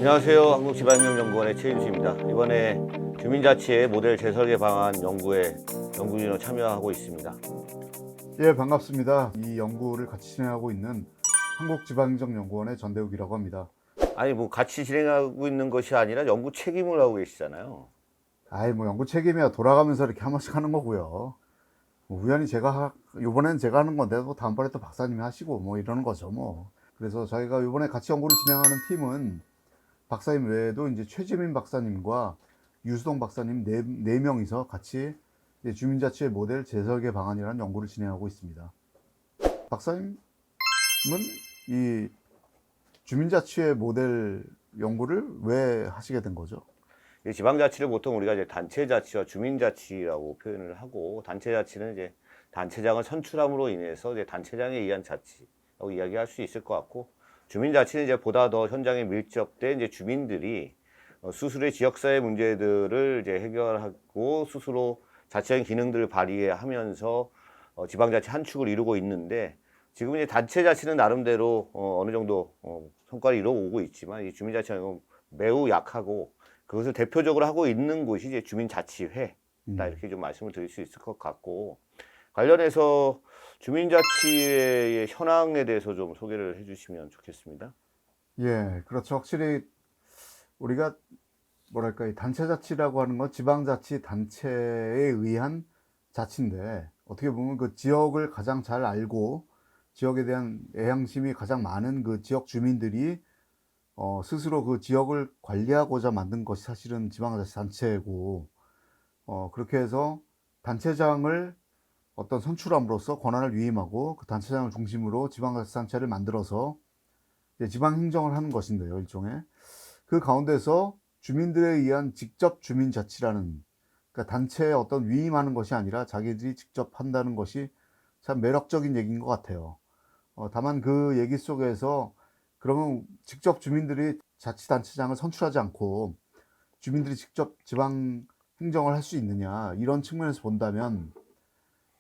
안녕하세요. 한국지방행정연구원의 최인수입니다. 이번에 주민자치의 모델 재설계 방안 연구에 연구진으로 참여하고 있습니다. 예, 반갑습니다. 이 연구를 같이 진행하고 있는 한국지방행정연구원의 전대욱이라고 합니다. 아니 뭐 같이 진행하고 있는 것이 아니라 연구 책임을 하고 계시잖아요. 뭐 연구 책임이야 돌아가면서 이렇게 한 번씩 하는 거고요. 뭐 우연히 이번엔 제가 하는 건데 뭐 다음번에 또 박사님이 하시고 뭐 이러는 거죠 뭐. 그래서 저희가 이번에 같이 연구를 진행하는 팀은 박사님 외에도 이제 최지민 박사님과 유수동 박사님 네 명이서 같이 이제 주민자치의 모델 재설계 방안이라는 연구를 진행하고 있습니다. 박사님은 이 주민자치의 모델 연구를 왜 하시게 된 거죠? 이 지방자치를 보통 우리가 이제 단체자치와 주민자치라고 표현을 하고, 단체자치는 이제 단체장을 선출함으로 인해서 이제 단체장에 의한 자치라고 이야기할 수 있을 것 같고, 주민자치는 이제 보다 더 현장에 밀접된 이제 주민들이 스스로의 지역사회 문제들을 이제 해결하고 스스로 자치적인 기능들을 발휘하면서 지방자치 한 축을 이루고 있는데, 지금 이제 단체자치는 나름대로 어느 정도 성과를 이루어오고 있지만, 이 주민자치는 매우 약하고, 그것을 대표적으로 하고 있는 곳이 이제 주민자치회다, 이렇게 좀 말씀을 드릴 수 있을 것 같고, 관련해서 주민자치의 현황에 대해서 좀 소개를 해주시면 좋겠습니다. 예, 그렇죠. 확실히 우리가 뭐랄까, 이 단체자치라고 하는 건 지방자치 단체에 의한 자치인데, 어떻게 보면 그 지역을 가장 잘 알고 지역에 대한 애향심이 가장 많은 그 지역 주민들이 스스로 그 지역을 관리하고자 만든 것이 사실은 지방자치 단체고, 그렇게 해서 단체장을 어떤 선출함으로써 권한을 위임하고 그 단체장을 중심으로 지방자치단체를 만들어서 이제 지방행정을 하는 것인데요, 일종의. 그 가운데서 주민들에 의한 직접 주민자치라는, 그러니까 단체에 어떤 위임하는 것이 아니라 자기들이 직접 한다는 것이 참 매력적인 얘기인 것 같아요. 다만 그 얘기 속에서 그러면 직접 주민들이 자치단체장을 선출하지 않고 주민들이 직접 지방행정을 할 수 있느냐, 이런 측면에서 본다면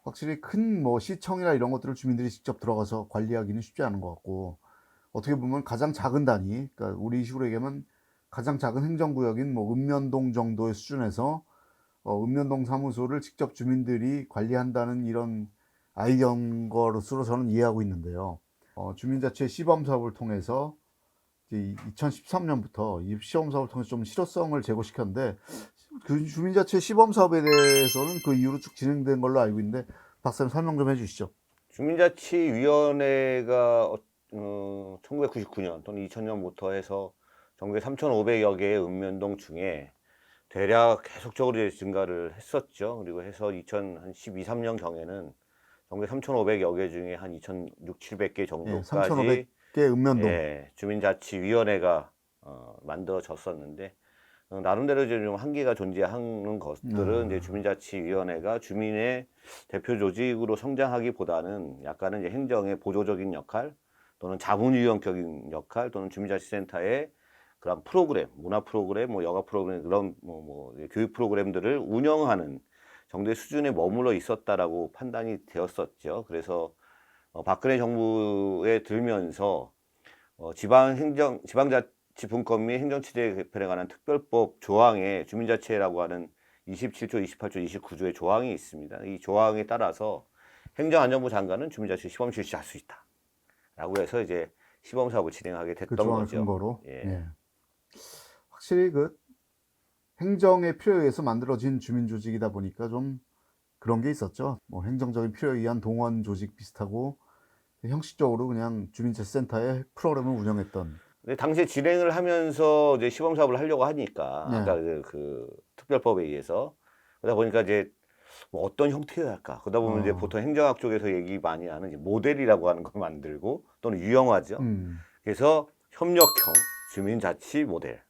확실히 큰 뭐 시청이나 이런 것들을 주민들이 직접 들어가서 관리하기는 쉽지 않은 것 같고, 어떻게 보면 가장 작은 단위, 그러니까 우리 식으로 얘기하면 가장 작은 행정구역인 뭐 읍면동 정도의 수준에서 읍면동 사무소를 직접 주민들이 관리한다는 이런 아이디어인 것으로 저는 이해하고 있는데요. 주민자치 시범 사업을 통해서 이제 2013년부터 이 시범 사업을 통해서 좀 실효성을 제고시켰는데, 그 주민자치 시범 사업에 대해서는 그 이후로 쭉 진행된 걸로 알고 있는데, 박사님 설명 좀 해주시죠. 주민자치위원회가 1999년 또는 2000년부터 해서 전국에 3,500여 개의 읍면동 중에 대략 계속적으로 이제 증가를 했었죠. 그리고 해서 2012, 13년 경에는 전국에 3,500여 개 중에 한 2,600, 700개 예, 정도까지 3,500개 읍면동. 예, 주민자치위원회가 만들어졌었는데, 나름대로 이제 좀 한계가 존재하는 것들은 이제 주민자치위원회가 주민의 대표 조직으로 성장하기보다는 약간은 이제 행정의 보조적인 역할 또는 자문위원격인 역할 또는 주민자치센터의 그런 프로그램, 문화 프로그램, 뭐 여가 프로그램, 그런 교육 프로그램들을 운영하는 정도의 수준에 머물러 있었다라고 판단이 되었었죠. 그래서 박근혜 정부에 들면서 지방자치분권 및 행정체제 개편에 관한 특별법 조항에 주민자치라고 하는 27조, 28조, 29조의 조항이 있습니다. 이 조항에 따라서 행정안전부 장관은 주민자치 시범 실시할 수 있다 라고 해서 이제 시범 사업을 진행하게 그 됐던 조항을 거죠. 근거로. 예. 예. 확실히 그 행정의 필요에 의해서 만들어진 주민 조직이다 보니까 좀 그런 게 있었죠. 뭐 행정적인 필요에 의한 동원 조직 비슷하고, 형식적으로 그냥 주민자치센터의 프로그램을 운영했던. 근데 당시에 진행을 하면서 이제 시범 사업을 하려고 하니까 예. 아까 그 특별법에 의해서 그러다 보니까 이제 뭐 어떤 형태여야 할까? 그러다 보면 이제 보통 행정학 쪽에서 얘기 많이 하는 이제 모델이라고 하는 걸 만들고 또는 유형화죠. 그래서 협력형 주민자치 모델,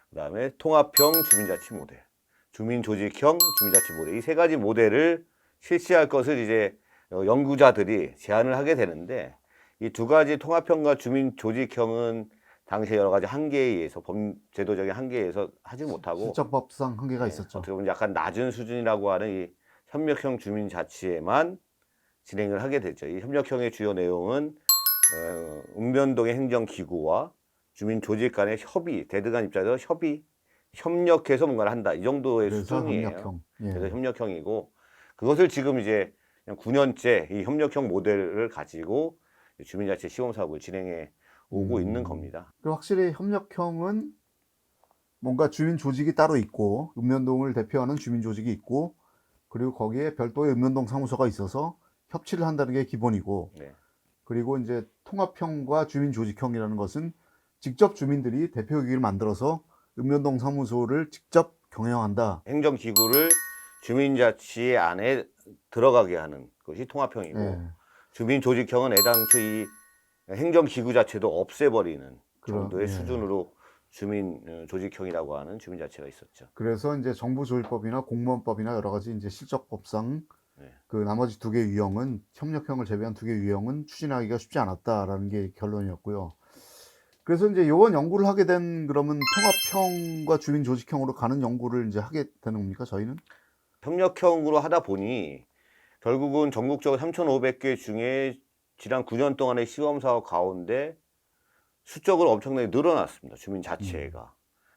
그다음에 통합형 주민자치 모델, 주민조직형 주민자치 모델, 이 세 가지 모델을 실시할 것을 이제 연구자들이 제안을 하게 되는데, 이 두 가지 통합형과 주민조직형은 당시에 여러 가지 한계에 의해서 제도적인 한계에 의해서 하지 못하고 실적법상 한계가 있었죠. 어떻게 보면 약간 낮은 수준이라고 하는 이 협력형 주민자치에만 진행을 하게 됐죠. 이 협력형의 주요 내용은 읍면동의 행정기구와 주민 조직 간의 협의, 대드 간 입장에서 협력해서 뭔가를 한다. 이 정도의 그래서 수준이에요. 협력형. 그래서 예. 협력형이고 그것을 지금 이제 그냥 9년째 이 협력형 모델을 가지고 주민자치 시범사업을 진행해 오고 있는 겁니다. 그리고 확실히 협력형은 뭔가 주민 조직이 따로 있고, 읍면동을 대표하는 주민 조직이 있고, 그리고 거기에 별도의 읍면동 사무소가 있어서 협치를 한다는 게 기본이고, 네. 그리고 이제 통합형과 주민 조직형이라는 것은 직접 주민들이 대표기구를 만들어서 읍면동 사무소를 직접 경영한다. 행정기구를 주민자치 안에 들어가게 하는 것이 통합형이고 예. 주민조직형은 애당초 이 행정기구 자체도 없애버리는 정도의 예. 수준으로 주민조직형이라고 하는 주민자치가 있었죠. 그래서 이제 정부조직법이나 공무원법이나 여러 가지 이제 실적법상 네. 그 나머지 두 개 유형은 협력형을 제외한 두 개 유형은 추진하기가 쉽지 않았다라는 게 결론이었고요. 그래서 이제 요번 연구를 하게 된 그러면 통합형과 주민 조직형으로 가는 연구를 이제 하게 되는 겁니까, 저희는? 협력형으로 하다 보니 결국은 전국적으로 3,500개 중에 지난 9년 동안의 시범사업 가운데 수적으로 엄청나게 늘어났습니다. 주민 자체가.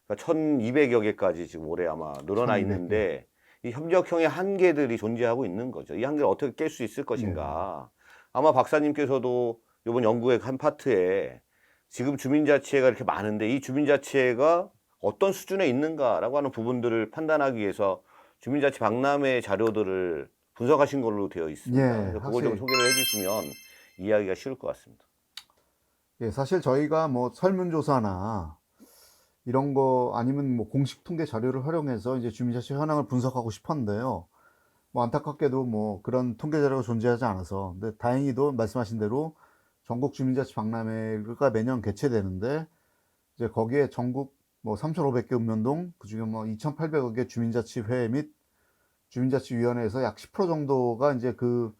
그러니까 1,200여 개까지 지금 올해 아마 늘어나 1,200개. 있는데 이 협력형의 한계들이 존재하고 있는 거죠. 이 한계를 어떻게 깰 수 있을 것인가. 아마 박사님께서도 이번 연구의 한 파트에 지금 주민자치회가 이렇게 많은데 이 주민자치회가 어떤 수준에 있는가라고 하는 부분들을 판단하기 위해서 주민자치 박람회 자료들을 분석하신 걸로 되어 있습니다. 예, 그래서 그걸 좀 확실히. 소개를 해주시면 이해하기가 쉬울 것 같습니다. 예, 사실 저희가 뭐 설문조사나 이런 거 아니면 뭐 공식 통계 자료를 활용해서 이제 주민자치 현황을 분석하고 싶었는데요. 뭐 안타깝게도 뭐 그런 통계 자료가 존재하지 않아서, 근데 다행히도 말씀하신 대로 전국 주민자치 박람회가 매년 개최되는데 이제 거기에 전국 뭐 3,500개 읍면동, 그중에 뭐 2,800여 개 주민자치회 및 주민자치위원회에서 약 10% 정도가 이제 그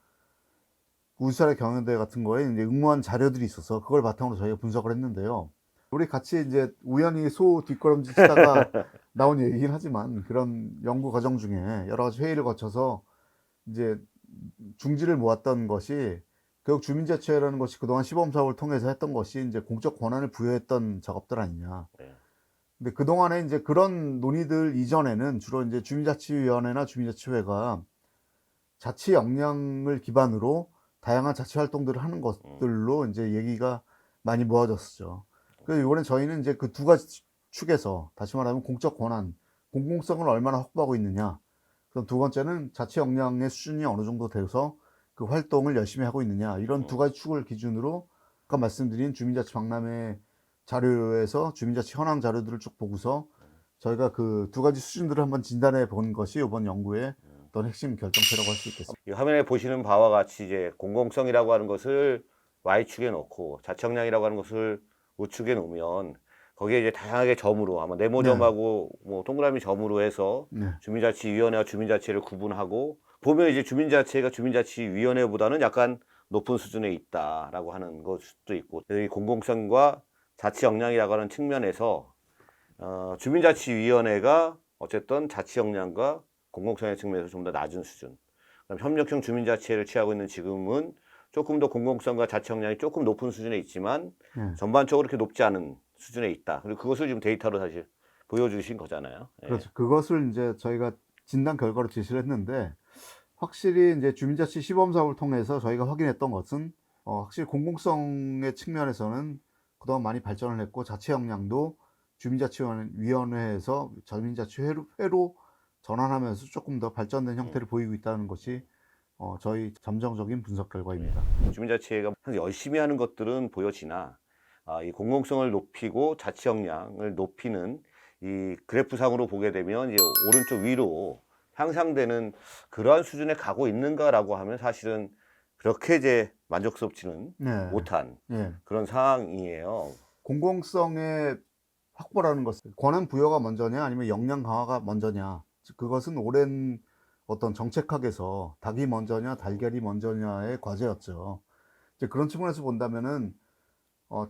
우수사례 경연대회 같은 거에 이제 응모한 자료들이 있어서 그걸 바탕으로 저희가 분석을 했는데요. 우리 같이 이제 우연히 소 뒷걸음질 치다가 나온 얘기긴 하지만 그런 연구 과정 중에 여러 가지 회의를 거쳐서 이제 중지를 모았던 것이 결국 주민자치회라는 것이 그동안 시범사업을 통해서 했던 것이 이제 공적 권한을 부여했던 작업들 아니냐. 네. 근데 그동안에 이제 그런 논의들 이전에는 주로 이제 주민자치위원회나 주민자치회가 자치 역량을 기반으로 다양한 자치 활동들을 하는 것들로 이제 얘기가 많이 모아졌었죠. 그래서 이번에 저희는 이제 그 두 가지 축에서 다시 말하면 공적 권한, 공공성을 얼마나 확보하고 있느냐. 그럼 두 번째는 자치 역량의 수준이 어느 정도 돼서 그 활동을 열심히 하고 있느냐. 이런 두 가지 축을 기준으로 아까 말씀드린 주민자치 박람회 자료에서 주민자치 현황 자료들을 쭉 보고서 저희가 그 두 가지 수준들을 한번 진단해 본 것이 이번 연구의 어떤 핵심 결정체라고 할 수 있겠습니다. 이 화면에 보시는 바와 같이 이제 공공성이라고 하는 것을 Y축에 놓고 자치역량이라고 하는 것을 우측에 놓으면 거기에 이제 다양하게 점으로 아마 네모점하고 뭐 동그라미 점으로 해서 네. 주민자치위원회와 주민자치회를 구분하고 보면 이제 주민자치회가 주민자치위원회보다는 약간 높은 수준에 있다라고 하는 것도 있고 이 공공성과 자치역량이라고 하는 측면에서 주민자치위원회가 어쨌든 자치역량과 공공성의 측면에서 좀 더 낮은 수준. 그럼 협력형 주민자치회를 취하고 있는 지금은 조금 더 공공성과 자치역량이 조금 높은 수준에 있지만 전반적으로 그렇게 높지 않은 수준에 있다. 그리고 그것을 지금 데이터로 사실 보여주신 거잖아요. 예. 그렇죠. 그것을 이제 저희가 진단 결과로 제시를 했는데 확실히 이제 주민자치 시범사업을 통해서 저희가 확인했던 것은 확실히 공공성의 측면에서는 그동안 많이 발전을 했고 자치 역량도 주민자치위원회에서 주민자치회로 전환하면서 조금 더 발전된 형태를 보이고 있다는 것이 저희 잠정적인 분석 결과입니다. 주민자치회가 열심히 하는 것들은 보여지나 이 공공성을 높이고 자치 역량을 높이는 이 그래프상으로 보게 되면 이제 오른쪽 위로 향상되는 그러한 수준에 가고 있는가라고 하면 사실은 그렇게 이제 만족스럽지는 못한 그런 상황이에요. 공공성의 확보라는 것은 권한 부여가 먼저냐 아니면 역량 강화가 먼저냐, 그것은 오랜 어떤 정책학에서 닭이 먼저냐 달걀이 먼저냐의 과제였죠. 이제 그런 측면에서 본다면은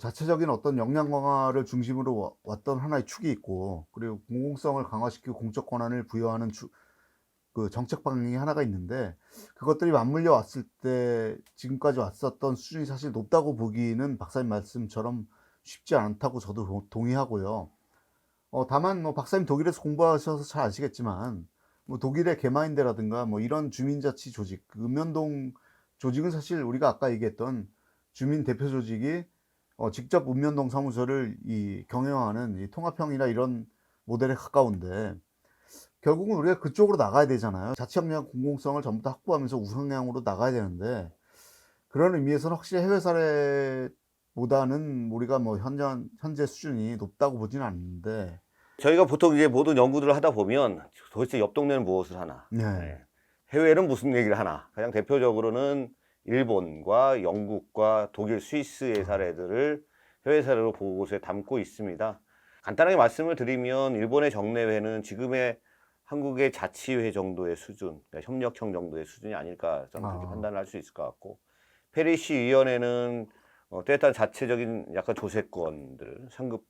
자체적인 어떤 역량 강화를 중심으로 왔던 하나의 축이 있고, 그리고 공공성을 강화시키고 공적 권한을 부여하는 그 정책 방향이 하나가 있는데, 그것들이 맞물려 왔을 때 지금까지 왔었던 수준이 사실 높다고 보기는 박사님 말씀처럼 쉽지 않다고 저도 동의하고요. 다만 뭐 박사님 독일에서 공부하셔서 잘 아시겠지만 뭐 독일의 개마인대라든가 뭐 이런 주민자치 조직, 그 읍면동 조직은 사실 우리가 아까 얘기했던 주민 대표 조직이 직접 읍면동 사무소를 경영하는 이 통합형이나 이런 모델에 가까운데 결국은 우리가 그쪽으로 나가야 되잖아요. 자치 역량 공공성을 전부 다 확보하면서 우상향으로 나가야 되는데 그런 의미에서는 확실히 해외 사례보다는 우리가 뭐 현재 수준이 높다고 보지는 않는데 저희가 보통 이제 모든 연구들을 하다 보면 도대체 옆 동네는 무엇을 하나, 네. 해외는 무슨 얘기를 하나. 가장 대표적으로는 일본과 영국과 독일, 스위스의 사례들을 해외 사례로 보고서에 담고 있습니다. 간단하게 말씀을 드리면 일본의 정례회는 지금의 한국의 자치회 정도의 수준, 그러니까 협력형 정도의 수준이 아닐까 저는 그렇게 판단을 할 수 있을 것 같고, 페리시 위원회는 때에 따른 자체적인 약간 조세권들, 상급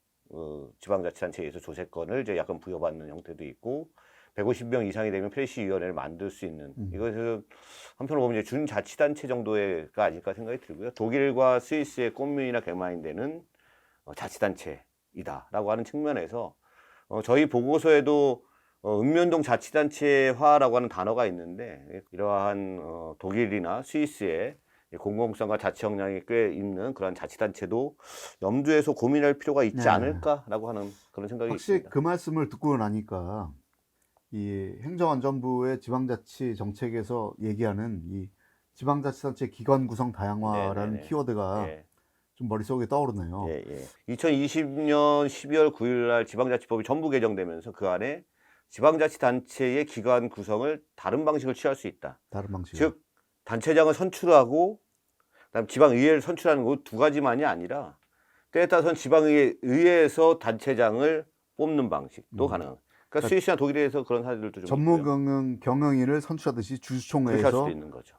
지방자치단체에서 조세권을 이제 약간 부여받는 형태도 있고, 150명 이상이 되면 페리시 위원회를 만들 수 있는, 이것은 한편으로 보면 이제 준자치단체 정도가 아닐까 생각이 들고요. 독일과 스위스의 꼼뮌이나 개마인대는 자치단체이다라고 하는 측면에서 저희 보고서에도 읍면동 자치단체화라고 하는 단어가 있는데, 이러한 독일이나 스위스의 공공성과 자치 역량이 꽤 있는 그런 자치단체도 염두에서 고민할 필요가 있지 네. 않을까라고 하는 그런 생각이 확실히 있습니다. 그 말씀을 듣고 나니까 이 행정안전부의 지방자치 정책에서 얘기하는 이 지방자치단체 기관 구성 다양화라는 네네네. 키워드가 예. 좀 머릿속에 떠오르네요. 예, 예. 2020년 12월 9일 날 지방자치법이 전부 개정되면서 그 안에 지방자치단체의 기관 구성을 다른 방식을 취할 수 있다. 다른 방식으로. 즉 단체장을 선출하고 그다음 지방의회를 선출하는 거 두 가지만이 아니라 때에 따라서는 지방의회에서 단체장을 뽑는 방식도 가능. 그러니까 스위스나 독일에서 그런 사례들도 좀 전무 있고요. 경영위를 선출하듯이 그렇게 할 수도 주주총회에서 있는 거죠.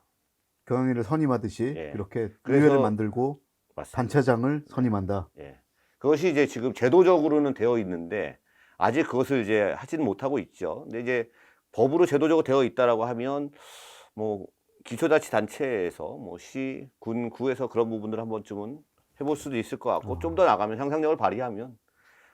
경영위를 선임하듯이 예. 이렇게 그래서- 의회를 만들고 맞습니다. 단체장을 선임한다. 예. 그것이 이제 지금 제도적으로는 되어 있는데 아직 그것을 이제 하지는 못하고 있죠. 근데 이제 법으로 제도적으로 되어 있다라고 하면 뭐 기초자치단체에서 뭐 시, 군, 구에서 그런 부분들 한 번쯤은 해볼 수도 있을 것 같고 좀 더 나가면 상상력을 발휘하면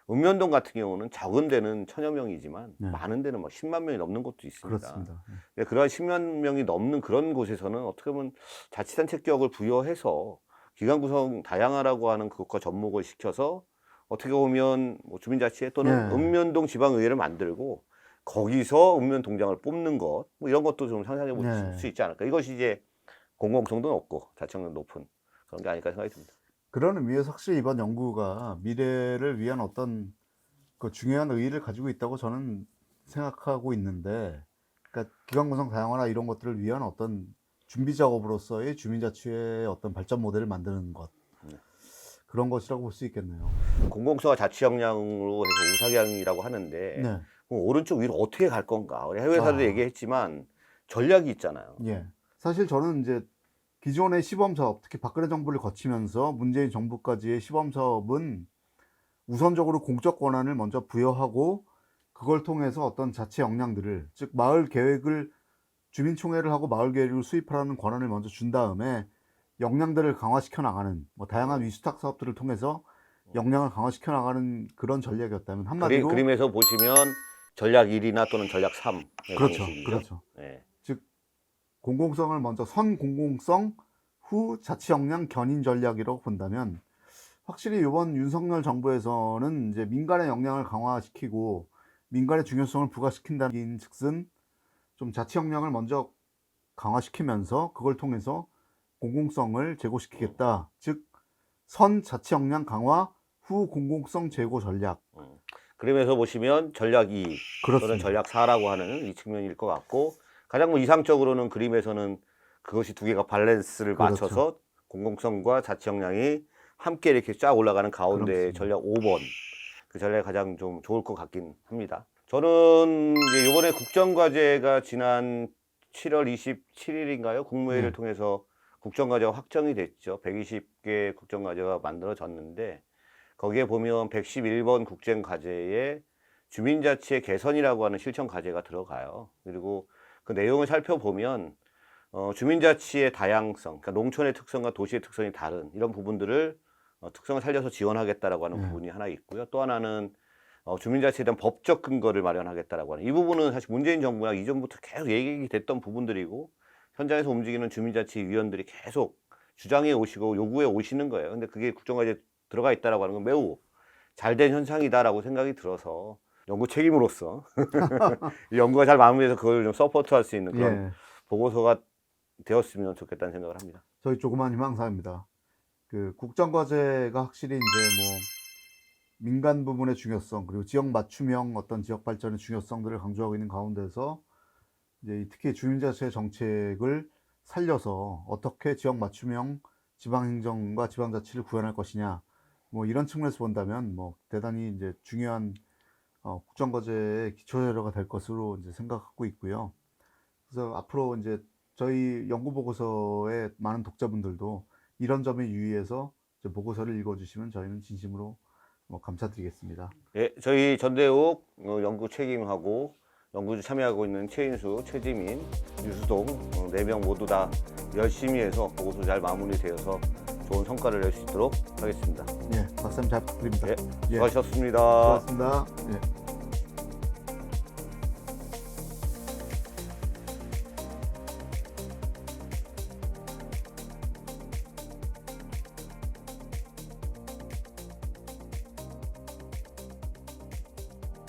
읍면동 같은 경우는 적은 데는 1000여 명이지만 네. 많은 데는 막 10만 명이 넘는 곳도 있습니다. 그렇습니다. 네, 그러한 10만 명이 넘는 그런 곳에서는 어떻게 보면 자치단체격을 부여해서 기관 구성 다양화라고 하는 그것과 접목을 시켜서 어떻게 보면 뭐 주민자치회 또는 네. 읍면동 지방의회를 만들고 거기서 읍면동장을 뽑는 것, 뭐 이런 것도 좀 상상해 볼 네. 수 있지 않을까. 이것이 이제 공공성도 높고 자치력도 높은 그런 게 아닐까 생각이 듭니다. 그런 의미에서 확실히 이번 연구가 미래를 위한 어떤 그 중요한 의의를 가지고 있다고 저는 생각하고 있는데, 그러니까 기관 구성 다양화나 이런 것들을 위한 어떤 준비 작업으로서의 주민자치의 어떤 발전 모델을 만드는 것, 그런 것이라고 볼 수 있겠네요. 공공성과 자치 역량으로 해서 우상향이라고 하는데 네. 그럼 오른쪽 위로 어떻게 갈 건가? 우리 해외사도 아. 얘기했지만 전략이 있잖아요. 예. 사실 저는 이제 기존의 시범 사업, 특히 박근혜 정부를 거치면서 문재인 정부까지의 시범 사업은 우선적으로 공적 권한을 먼저 부여하고 그걸 통해서 어떤 자치 역량들을, 즉 마을 계획을, 주민총회를 하고 마을 계획을 수립하라는 권한을 먼저 준 다음에 역량들을 강화시켜 나가는, 뭐 다양한 위수탁 사업들을 통해서 역량을 강화시켜 나가는 그런 전략이었다면 한마디로 그림에서 보시면 전략 1이나 또는 전략 3. 그렇죠. 그렇죠. 네. 즉 공공성을 먼저 선 공공성 후 자치 역량 견인 전략이라고 본다면, 확실히 이번 윤석열 정부에서는 이제 민간의 역량을 강화시키고 민간의 중요성을 부각시킨다는 즉슨 좀 자치 역량을 먼저 강화시키면서 그걸 통해서 공공성을 제고시키겠다. 즉 선 자치 역량 강화 후 공공성 제고 전략. 그림에서 보시면 전략 2 또는 그렇습니다. 전략 4라고 하는 이 측면일 것 같고 가장 뭐 이상적으로는 그림에서는 그것이 두 개가 밸런스를 그렇죠. 맞춰서 공공성과 자치 역량이 함께 이렇게 쫙 올라가는 가운데 그렇습니다. 전략 5번 그 전략이 가장 좀 좋을 것 같긴 합니다. 저는 이제 이번에 국정과제가 지난 7월 27일인가요? 국무회의를 네. 통해서 국정과제가 확정이 됐죠. 120개 국정과제가 만들어졌는데 거기에 보면 111번 국정과제에 주민자치의 개선이라고 하는 실천 과제가 들어가요. 그리고 그 내용을 살펴보면 주민자치의 다양성, 그러니까 농촌의 특성과 도시의 특성이 다른 이런 부분들을 특성을 살려서 지원하겠다라고 하는 네. 부분이 하나 있고요. 또 하나는 주민자치에 대한 법적 근거를 마련하겠다라고 하는 이 부분은 사실 문재인 정부나 이전부터 계속 얘기됐던 부분들이고 현장에서 움직이는 주민자치위원들이 계속 주장해 오시고 요구해 오시는 거예요. 근데 그게 국정과제에 들어가 있다라고 하는 건 매우 잘된 현상이다라고 생각이 들어서 연구 책임으로서 이 연구가 잘 마무리돼서 그걸 좀 서포트할 수 있는 그런 예. 보고서가 되었으면 좋겠다는 생각을 합니다. 저희 조그만 희망사입니다. 그 국정과제가 확실히 이제 뭐 민간 부분의 중요성 그리고 지역 맞춤형 어떤 지역 발전의 중요성들을 강조하고 있는 가운데서 이제 특히 주민자치 정책을 살려서 어떻게 지역 맞춤형 지방행정과 지방자치를 구현할 것이냐 뭐 이런 측면에서 본다면 뭐 대단히 이제 중요한 국정과제의 기초자료가 될 것으로 이제 생각하고 있고요. 그래서 앞으로 이제 저희 연구 보고서의 많은 독자분들도 이런 점에 유의해서 이제 보고서를 읽어주시면 저희는 진심으로 감사드리겠습니다. 예, 저희 전대욱 연구 책임하고 연구주 참여하고 있는 최인수, 최지민, 유수동 4명 모두 다 열심히 해서 보고서 잘 마무리되어서 좋은 성과를 낼 수 있도록 하겠습니다. 예, 박사님 잘 부탁드립니다. 예, 예, 수고하셨습니다. 수고하셨습니다. 예.